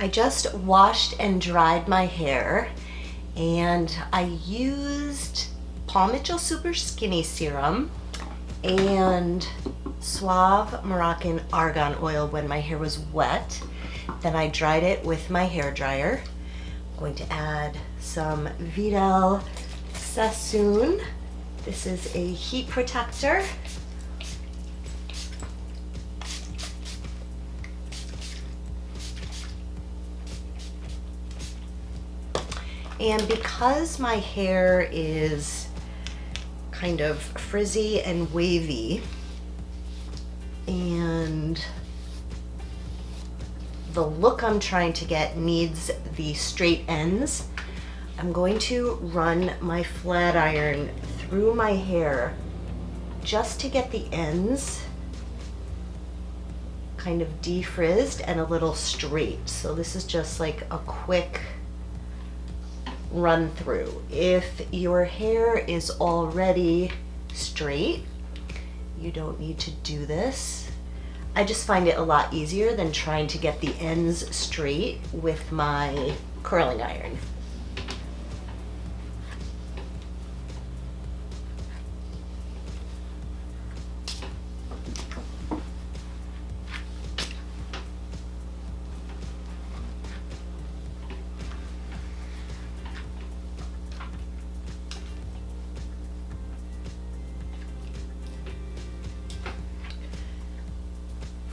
I just washed and dried my hair, and I used Paul Mitchell Super Skinny Serum and Suave Moroccan Argan Oil when my hair was wet. Then I dried it with my hair dryer. I'm going to add some Vidal Sassoon. This is a heat protector. And because my hair is kind of frizzy and wavy, and the look I'm trying to get needs the straight ends, I'm going to run my flat iron through my hair just to get the ends kind of defrizzed and a little straight. So this is just like a quick run through. If your hair is already straight, you don't need to do this. I just find it a lot easier than trying to get the ends straight with my curling iron.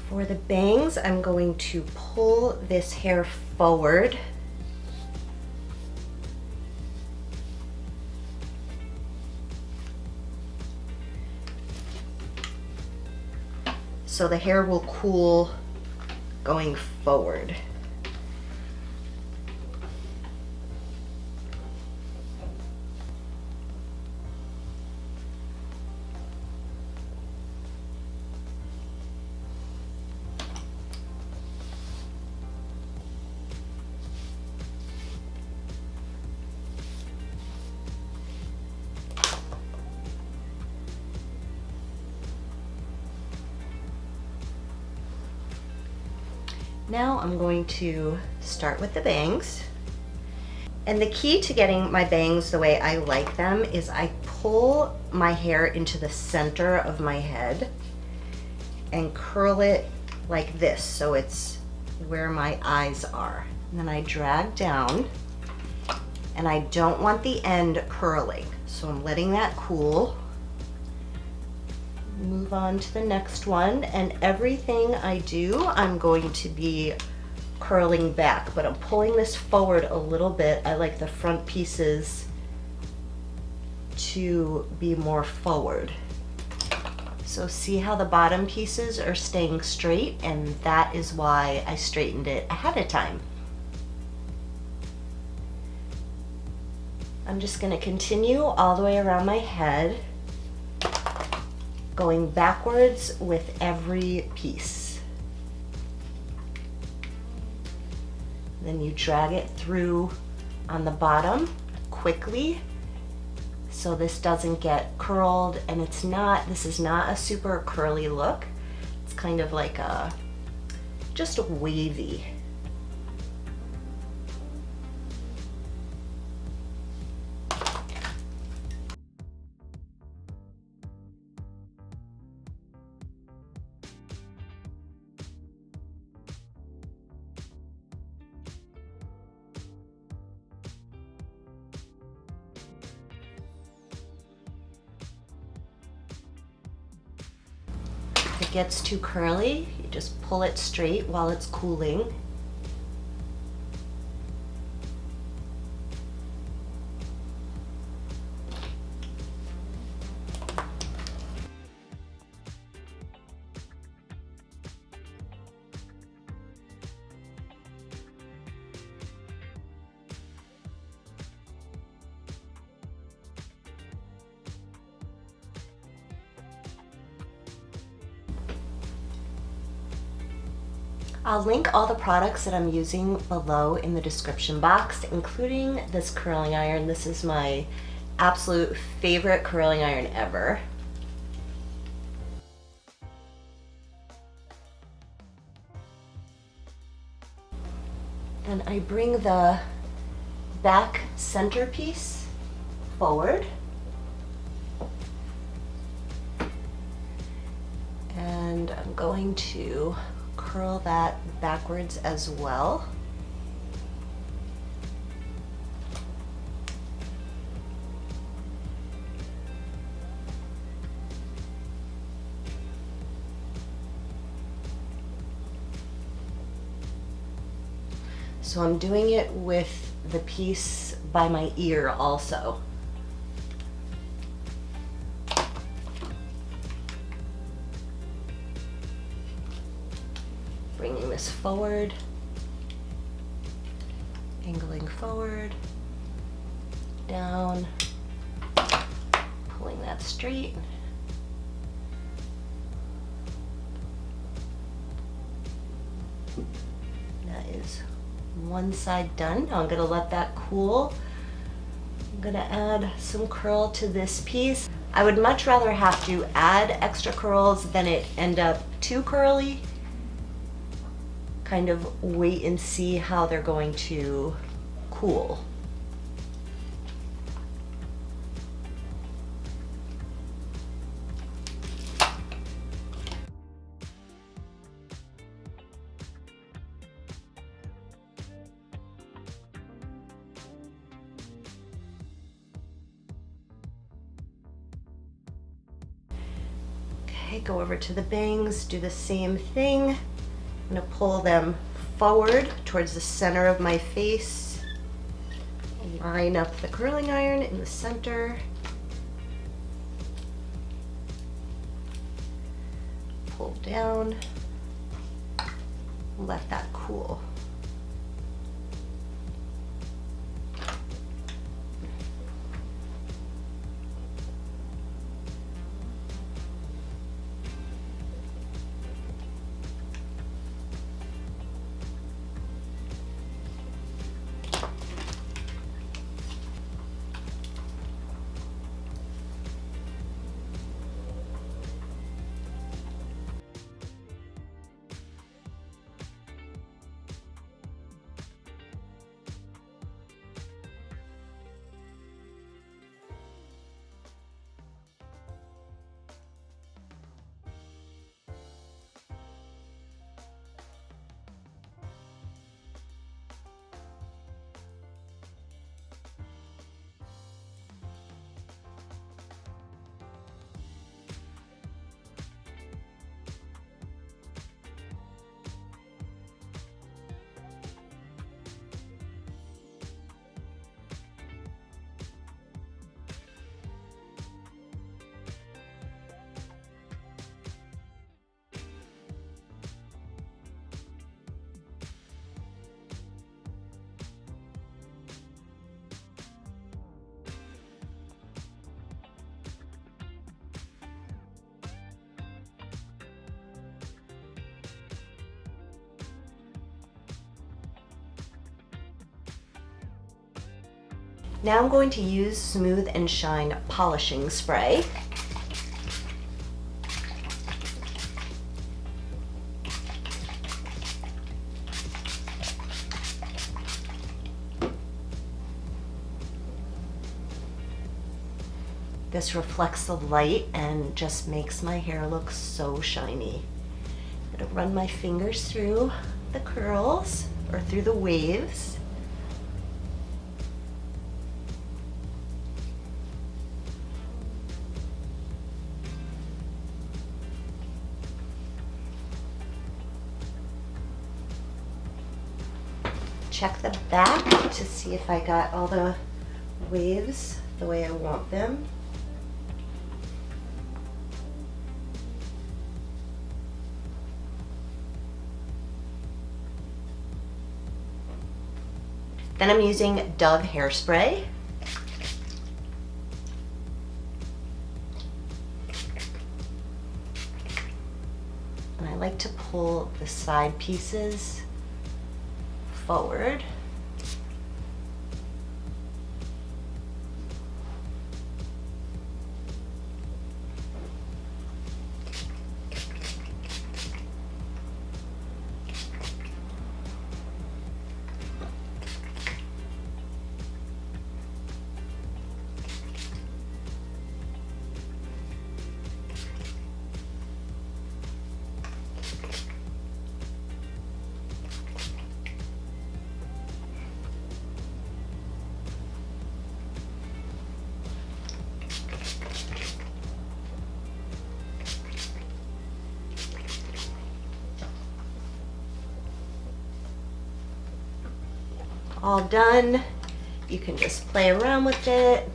For the bangs, I'm going to pull this hair forward so the hair will cool going forward. Now I'm going to start with the bangs. And the key to getting my bangs the way I like them is I pull my hair into the center of my head and curl it like this, so it's where my eyes are. And then I drag down, and I don't want the end curling, so I'm letting that cool. Move on to the next one, and everything I do, I'm going to be curling back, but I'm pulling this forward a little bit. I like the front pieces to be more forward. So see how the bottom pieces are staying straight, and that is why I straightened it ahead of time. I'm just going to continue all the way around my head, going backwards with every piece. Then you drag it through on the bottom quickly so this doesn't get curled, and this is not a super curly look. It's kind of like just wavy. If it gets too curly, you just pull it straight while it's cooling. I'll link all the products that I'm using below in the description box, including this curling iron. This is my absolute favorite curling iron ever. And I bring the back centerpiece forward. And I'm going to curl that backwards as well. So I'm doing it with the piece by my ear also. Bringing this forward, angling forward, down, pulling that straight. That is one side done. Now I'm going to let that cool. I'm going to add some curl to this piece. I would much rather have to add extra curls than it end up too curly. Kind of wait and see how they're going to cool. Okay, go over to the bangs, do the same thing. I'm gonna pull them forward towards the center of my face. Line up the curling iron in the center. Pull down, let that cool. Now I'm going to use Smooth and Shine polishing spray. This reflects the light and just makes my hair look so shiny. I'm gonna run my fingers through the curls or through the waves. Check the back to see if I got all the waves the way I want them. Then I'm using Dove hairspray. And I like to pull the side pieces forward. all done, you can just play around with it,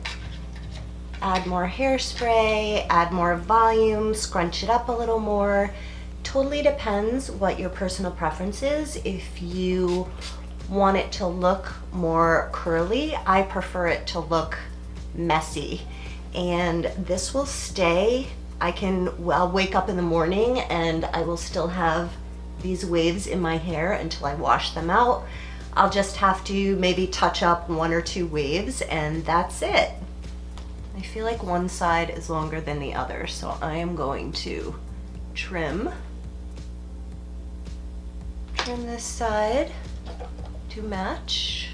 add more hairspray, add more volume, scrunch it up a little more. Totally depends what your personal preference is. If you want it to look more curly, I prefer it to look messy. And this will stay. I'll wake up in the morning and I will still have these waves in my hair until I wash them out. I'll just have to maybe touch up 1 or 2 waves and that's it. I feel like one side is longer than the other, so I am going to trim this side to match.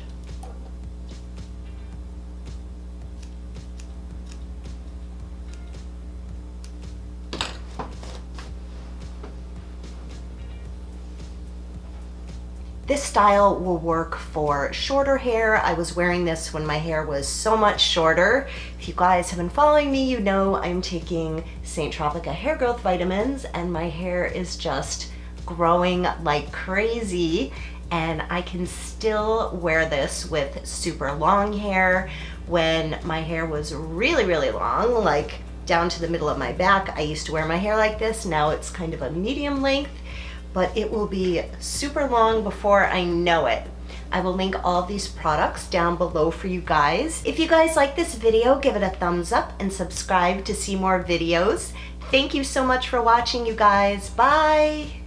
This style will work for shorter hair. I was wearing this when my hair was so much shorter. If you guys have been following me, you know I'm taking St. Tropica hair growth vitamins and my hair is just growing like crazy, and I can still wear this with super long hair. When my hair was really, really long, like down to the middle of my back, I used to wear my hair like this. Now it's kind of a medium length, but it will be super long before I know it. I will link all of these products down below for you guys. If you guys like this video, give it a thumbs up and subscribe to see more videos. Thank you so much for watching, you guys. Bye.